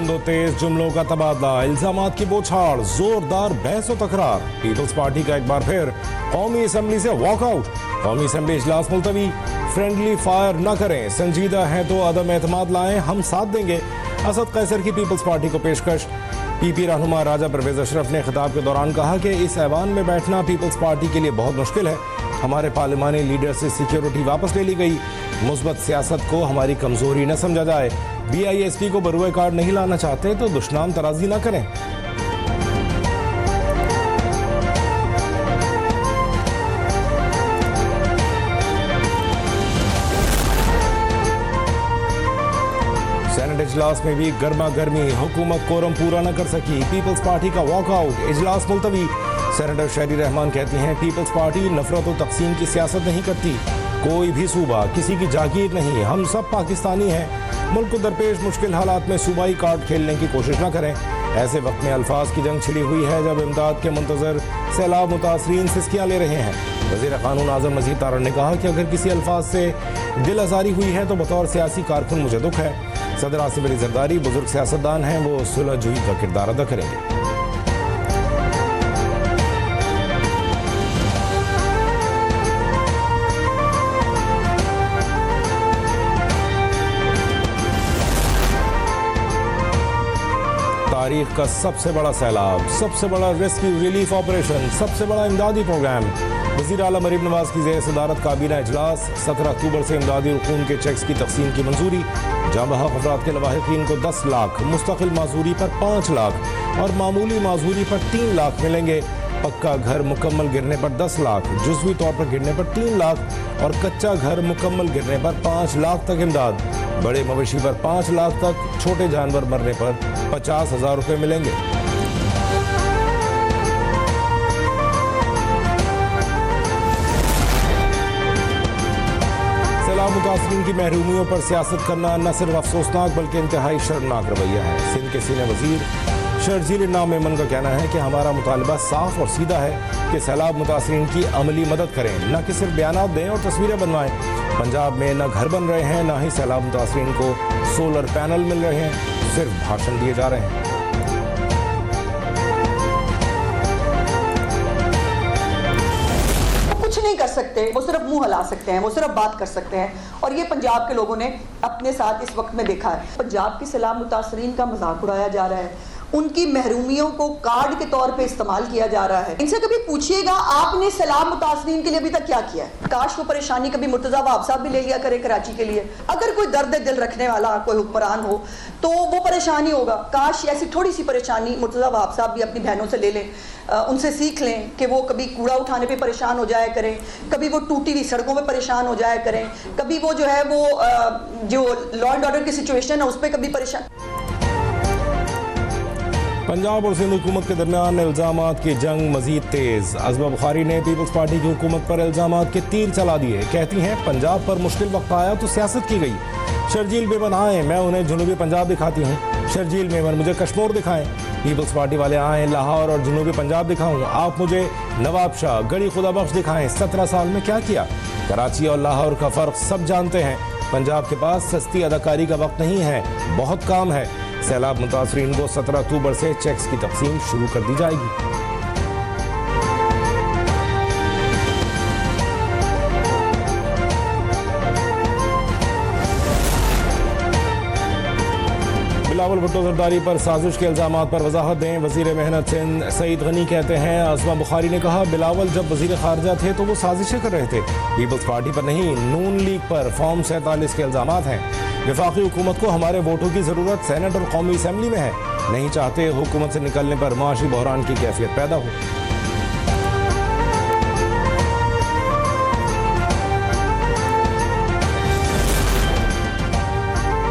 बुलंद और तेज जुमलों का तबादला, इल्जामात की बौछार, जोरदार बहस और तकरार। पीपल्स पार्टी का एक बार फिर कौमी असम्बली से वॉकआउट। कौमी असम्बली इजलास मुलतवी। फ्रेंडली फायर न करें, संजीदा है तो अदम एतमाद लाएं, हम साथ देंगे। असद कैसर की पीपल्स पार्टी को पेशकश। पीपी रहनुमा राजा परवेज अशरफ ने खिताब के दौरान कहा कि इस ऐवान में बैठना पीपल्स पार्टी के लिए बहुत मुश्किल है। हमारे पार्लिमानी लीडर से सिक्योरिटी वापस ले ली गई। मुस्बत सियासत को हमारी कमजोरी न समझा जाए। BISP को बरुए कार्ड नहीं लाना चाहते तो दुश्मन तराजी न करें। सेनेट इजलास में भी गर्मा गर्मी, हुकूमत कोरम पूरा न कर सकी। पीपल्स पार्टी का वॉकआउट, इजलास मुलतवी। सेनेटर शहरी रहमान कहती हैं पीपल्स पार्टी नफरत और तकसीम की सियासत नहीं करती। कोई भी सूबा किसी की जागीर नहीं, हम सब पाकिस्तानी हैं। मुल्क को दरपेश मुश्किल हालात में सूबाई कार्ड खेलने की कोशिश न करें। ऐसे वक्त में अल्फाज की जंग छिड़ी हुई है जब इमदाद के मुंतजर सैलाब मुतासरीन सिस्कियाँ ले रहे हैं। वज़ीर क़ानून आज़म मजीद तारण ने कहा कि अगर किसी अल्फाज से दिल आज़ारी हुई है तो बतौर सियासी कारकुन मुझे दुख है। सदर आसिफ अली जरदारी बुजुर्ग सियासतदान हैं, वो सुलहजुई का किरदार अदा करेंगे। तारीख का सबसे बड़ा सैलाब, सबसे बड़ा रेस्क्यू रिलीफ ऑपरेशन, सबसे बड़ा इमदादी प्रोग्राम। वज़ीर आला मरीम नवाज की ज़ेर सदारत काबीना इजलास। 17 अक्टूबर से इमदादी रकूम के चेक्स की तकसीम की मंजूरी। जाँबहक अफराद के लवाहिकीन को 10 लाख, मुस्तकिल माजूरी पर 5 लाख और मामूली माजूरी पर 3 लाख मिलेंगे। पक्का घर मुकम्मल गिरने पर 10 लाख, जुज़वी तौर पर गिरने पर 3 लाख और कच्चा घर मुकम्मल गिरने पर 5 लाख तक इमदाद। बड़े मवेशी पर 5 लाख तक, छोटे जानवर मरने पर 50,000 रुपये मिलेंगे। सैलाब मुतासरीन की महरूमियों पर सियासत करना न सिर्फ अफसोसनाक बल्कि इंतहाई शर्मनाक रवैया है। सिंध के सीनियर वजीर शर्जील नाम मेमन का कहना है कि हमारा मुतालबा साफ और सीधा है कि सैलाब मुतासरीन की अमली मदद करें, न कि सिर्फ बयानात दें और तस्वीरें बनवाएं। पंजाब में न घर बन रहे हैं, न ही सैलाब मुतासरीन को सोलर पैनल मिल रहे हैं, सिर्फ भाषण दिए जा रहे हैं। कुछ नहीं कर सकते, वो सिर्फ मुंह हिला सकते हैं, वो सिर्फ बात कर सकते हैं। और ये पंजाब के लोगों ने अपने साथ इस वक्त में देखा है। पंजाब की सैलाब मुतासरीन का मजाक उड़ाया जा रहा है, उनकी महरूमियों को कार्ड के तौर पे इस्तेमाल किया जा रहा है। इनसे कभी पूछिएगा आपने सैलाब मुतासरीन के लिए अभी तक क्या किया है। काश वो परेशानी कभी मुर्तजा वहाब साहब भी ले लिया करे कराची के लिए। अगर कोई दर्द दिल रखने वाला कोई हुक्मरान हो तो वो परेशानी होगा। काश ऐसी थोड़ी सी परेशानी मुर्तजा वहाब साहब भी अपनी बहनों से ले लें, उनसे सीख लें कि वो कभी कूड़ा उठाने पे परेशान हो जाया करें, कभी वो टूटी हुई सड़कों पे परेशान हो जाया करें, कभी वो जो है वो जो लॉ एंड ऑर्डर की सिचुएशन है उस पर कभी परेशान। पंजाब और सिंध हुकूमत के दरमियान इल्जामात की जंग मजीद तेज। अज़मा बुखारी ने पीपल्स पार्टी की हुकूमत पर इल्जामात के तीर चला दिए। कहती हैं पंजाब पर मुश्किल वक्त आया तो सियासत की गई। शर्जील मेमन आए, मैं उन्हें जनूबी पंजाब दिखाती हूँ। शर्जील मेमन मुझे कश्मीर दिखाएं। पीपल्स पार्टी वाले आए, लाहौर और जनूबी पंजाब दिखाऊँ। आप मुझे नवाब शाह, गढ़ी खुदाबख्श दिखाएं। 17 साल में क्या किया। कराची और लाहौर का फ़र्क सब जानते हैं। पंजाब के पास सस्ती अदाकारी का वक्त नहीं है, बहुत काम है। सैलाब मुतासरीन को 17 अक्टूबर से चेक्स की तकसीम शुरू कर दी जाएगी। बिलावल भुट्टो जरदारी पर साजिश के इल्जामात पर वजाहत दें। वजीर मेहनत सिंध सईद गनी कहते हैं अज़मा बुखारी ने कहा बिलावल जब वजीर खारजा थे तो वो साजिशें कर रहे थे, पीपल्स पार्टी पर नहीं। नून लीग पर फॉर्म 47 के इल्जामात हैं। वफाकी हुकूमत को हमारे वोटों की ज़रूरत सेनेट और कौमी असम्बली में है। नहीं चाहते हुकूमत से निकलने पर माशी बहरान की कैफियत पैदा हो।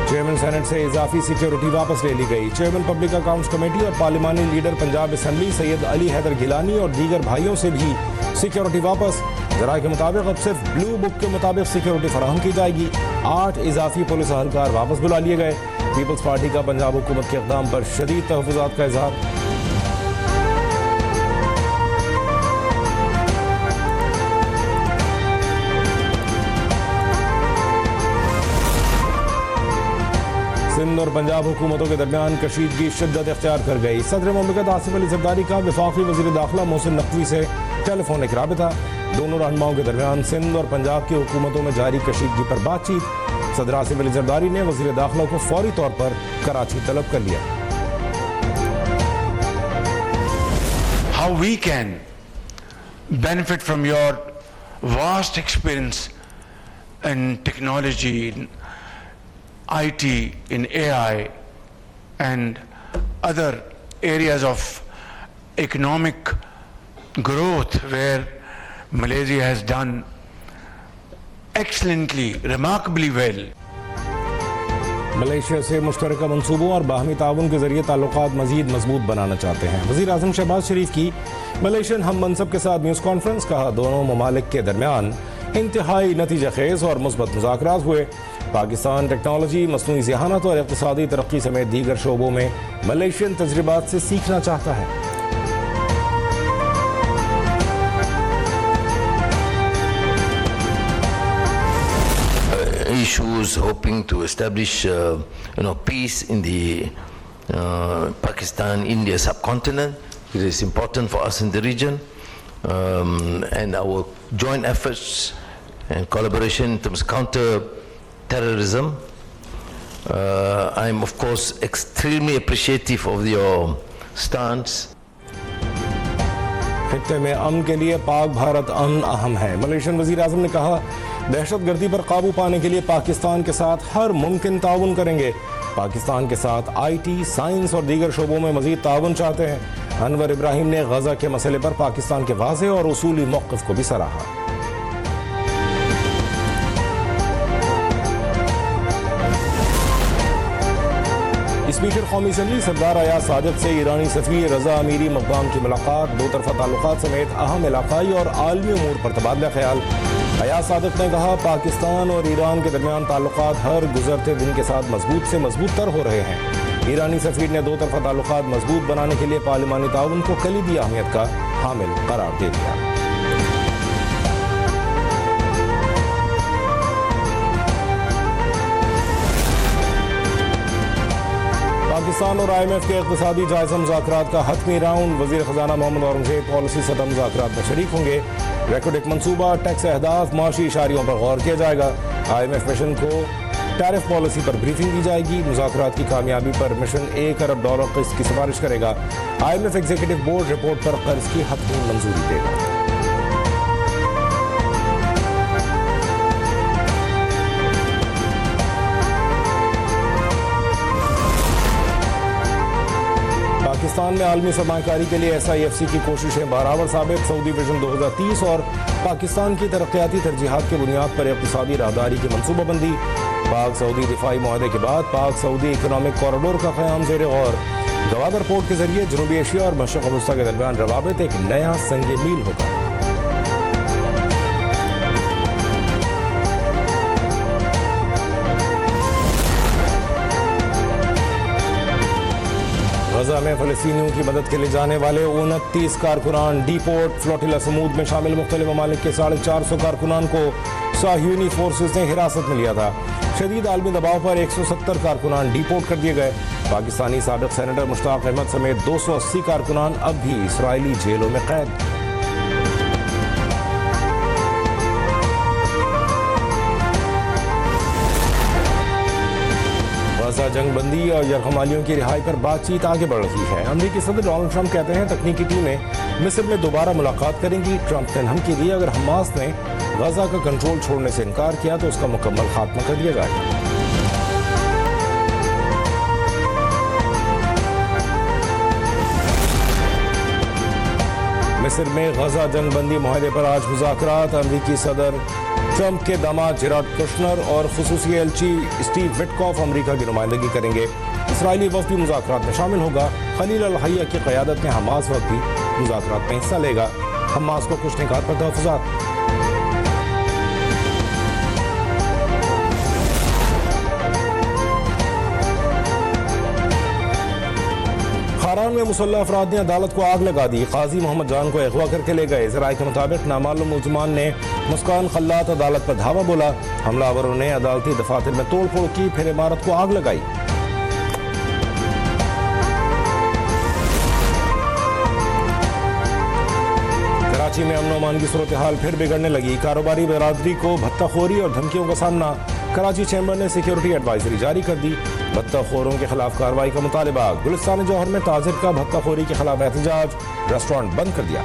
चेयरमैन सेनेट से इजाफी सिक्योरिटी वापस ले ली गई। चेयरमैन पब्लिक अकाउंट्स कमेटी और पार्लिमानी लीडर पंजाब असम्बली सैयद अली हैदर गिलानी और दीगर भाइयों से भी सिक्योरिटी वापस। जरा के मुताबिक अब सिर्फ ब्लू बुक के मुताबिक सिक्योरिटी फराहम की जाएगी। 8 इजाफी पुलिस अहलकार वापस बुला लिए गए। पीपल्स पार्टी का पंजाब हुकूमत के इक़दाम पर शदीद तहफ़्फ़ुज़ात का इज़हार। सिंध और पंजाब हुकूमतों के दरमियान कशीदगी शिद्दत इख्तियार कर गई। सदर मुमलिकत आसिफ अली जरदारी का वफाकी वज़ीर दाखिला मोहसिन नकवी से टेलीफोनिक राबिता। दोनों रहनुमाओं के दरमियान सिंध और पंजाब की हुकूमतों में जारी कशीदगी पर बातचीत। सदर आसिफ अली जरदारी ने वज़ीर दाखिला को फौरी तौर पर कराची तलब कर लिया। How we can benefit from your vast experience in technology, in IT, in AI, and other areas of economic growth where Malaysia has done excellently, remarkably well. Malaysia से मुश्तरका मनसूबों और बाहमी ताउन के जरिए ताल्लुकात मजीद मजबूत बनाना चाहते हैं। वज़ीर आज़म शहबाज शरीफ की मलेशियन हम मनसब के साथ न्यूज़ कॉन्फ्रेंस। कहा, दोनों ममालिक के दरमियान इंतहाई नतीजा खेज और मुस्बत मुज़ाकरात हुए। पाकिस्तान टेक्नोलॉजी, मसनूई ज़हानत और इक़्तिसादी तरक्की समेत दीगर शोबों में मलेशियन तजर्बात से सीखना चाहता है। Issues hoping to establish peace in the Pakistan-India subcontinent. It is important for us in the region, and our joint efforts and collaboration in terms of counter-terrorism. I'm of course extremely appreciative of your stance. खित्ते में अमन के लिए पाक भारत अमन अहम है। Malaysian वज़ीर आज़म ने कहा, दहशतगर्दी पर काबू पाने के लिए पाकिस्तान के साथ हर मुमकिन ताउन करेंगे। पाकिस्तान के साथ IT, साइंस और दीगर शोबों में मजीद ताउन चाहते हैं। अनवर इब्राहिम ने गजा के मसले पर पाकिस्तान के वाज़ेह और उसूली मौक़िफ़ को भी सराहा। स्पीकर कौमी असम्बली सरदार अयाज सादिक से ईरानी सफ़ीर रज़ा अमीरी मक़दाम की मुलाकात। दो तरफ़ा ताल्लुकात समेत अहम इलाक़ाई और आलमी उमूर पर तबादला ख्याल। अयाज सादिक ने कहा, पाकिस्तान और ईरान के दरमियान ताल्लुकात हर गुजरते दिन के साथ मजबूत से मजबूत तर हो रहे हैं। ईरानी सफ़ीर ने दो तरफ़ा ताल्लुकात मजबूत बनाने के लिए पार्लिमानी ताउन को कलीदी अहमियत का हामिल करार दे दिया। पाकिस्तान और IMF के इक़्तिसादी जायज़ा मुज़ाकरात का हतमी राउंड। वज़ीर ख़ज़ाना मोहम्मद औरंगज़ेब पॉलिसी सतह मुज़ाकरात में शरीक होंगे। रेकॉर्ड एक मनसूबा, टैक्स अहदाफ, माशी इशारियों पर गौर किया जाएगा। IMF मिशन को टैरिफ पॉलिसी पर ब्रीफिंग दी जाएगी। मुज़ाकरात की कामयाबी पर मिशन $1 अरब क़िस्त की सिफारिश करेगा। IMF एग्जीक्यूटिव बोर्ड रिपोर्ट पर कर्ज की हतमी मंजूरी देगा। पाकिस्तान में आलमी सरमाकारी के लिए SIFC की कोशिशें बराबर साबित। सऊदी विजन 2030 और पाकिस्तान की तरक्याती तरजीहात की बुनियाद पर इक़्तिसादी राहदारी की मनसूबाबंदी। पाक सऊदी दिफाई मुआहदे के बाद पाक सऊदी इकनॉमिक कॉरिडोर का क़याम ज़ेर गौर। गवादर पोर्ट के जरिए जनूबी एशिया और मशरिक़ वस्ता के दरमियान रवाबित एक नया संग मील होगा। गजा में फ़लस्तीनियों की मदद के लिए जाने वाले 29 कारकुनान डीपोर्ट। फ्लोटिला समूद में शामिल मुख्तलिफ ममालिक के 450 कारकुनान को साहियूनी फोर्सेस ने हिरासत में लिया था। शदीद आलमी दबाव पर 170 कारकुनान डीपोर्ट कर दिए गए। पाकिस्तानी साबिक़ सेनेटर मुश्ताक अहमद समेत 280 कारकुनान अब भी इसराइली जेलों में कैद। गजा जंगबंदी और यरगमालियों की रिहाई पर बातचीत आगे बढ़ रही है। अमेरिकी सदर डोनाल्ड ट्रंप कहते हैं, तकनीकी टीमें मिस्र में दोबारा मुलाकात करेंगी। ट्रंप ने धमकी दी, अगर हमास ने गजा का कंट्रोल छोड़ने से इनकार किया तो उसका मुकम्मल खात्मा कर दिया जाएगा। मिस्र में गजा जंगबंदी मुआहदे पर आज मुज़ाकरात। अमेरिकी सदर ट्रंप के दामाद जेराड कुशनर और खुसूसी एलची स्टीव विटकॉफ अमेरिका की नुमाइंदगी करेंगे। इसराइली वफ़द भी मुज़ाकरात में शामिल होगा। खलील अल हय्या की क़यादत में हमास वफ़द भी मुज़ाकरात में हिस्सा लेगा। हमास को कुछ निकात पर तहफ़्फ़ुज़ात। खारान में मुसल्लह अफराद ने अदालत को आग लगा दी। काजी मोहम्मद जान को अगवा करके ले गए। ज़राए के मुताबिक नामालूम मुल्ज़िमान ने मुस्कान खल्लात अदालत पर धावा बोला। हमलावरों ने अदालती दफातर में तोड़ फोड़ की, फिर इमारत को आग लगाई। कराची में अमन अमान की सूरत हाल फिर बिगड़ने लगी। कारोबारी बरादरी को भत्ताखोरी और धमकियों का सामना। कराची चैम्बर ने सिक्योरिटी एडवाइजरी जारी कर दी। भत्ताखोरों के खिलाफ कार्रवाई का मुतालबा। गुलिस्तान जौहर में ताजिर का भत्ताखोरी के खिलाफ एहतजाज। रेस्टोरेंट बंद कर दिया।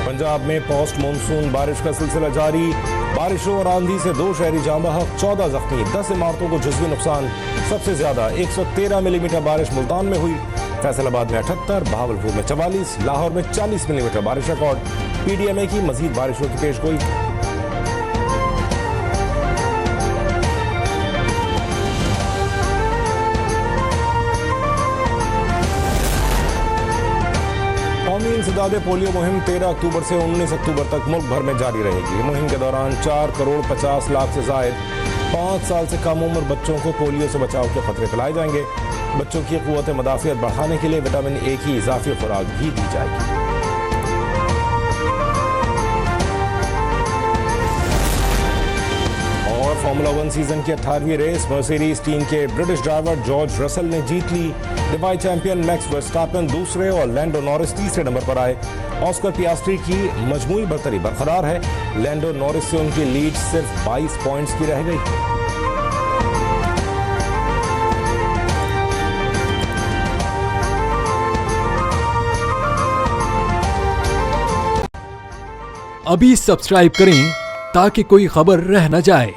पंजाब में पोस्ट मानसून बारिश का सिलसिला जारी। बारिशों और आंधी से 2 शहरी जाँ बहक, 14 जख्मी, 10 इमारतों को जुज़वी नुकसान। सबसे ज्यादा 113 मिलीमीटर बारिश मुल्तान में हुई। फैसलाबाद में 78, बहावलपुर में 44, लाहौर में 40 मिलीमीटर बारिश रिकॉर्ड। PDMA की मजीद बारिशों की पेशगोई। कौमी इंसदादे पोलियो मुहिम 13 अक्टूबर से 19 अक्टूबर तक मुल्क भर में जारी रहेगी। मुहिम के दौरान 4 करोड़ 50 लाख से जायद 5 साल से कम उम्र बच्चों को पोलियो से बचाव के खतरे पिलाए जाएंगे। बच्चों की क़ुव्वत मुदाफ़ियत बढ़ाने के लिए विटामिन ए की इजाफी खुराक भी दी जाएगी। और फार्मूला 1 सीजन की 18वीं रेस मर्सिडीज टीम के ब्रिटिश ड्राइवर जॉर्ज रसल ने जीत ली। दुबई चैंपियन मैक्स वर्स्टापेन दूसरे और लैंडो नॉरिस तीसरे नंबर पर आए। ऑस्कर पियास्ट्री की मजमूई बरतरी बरकरार है। लैंडो नॉरिस से उनकी लीड सिर्फ 22 पॉइंट्स की रह गई। अभी सब्सक्राइब करें ताकि कोई खबर रह न जाए।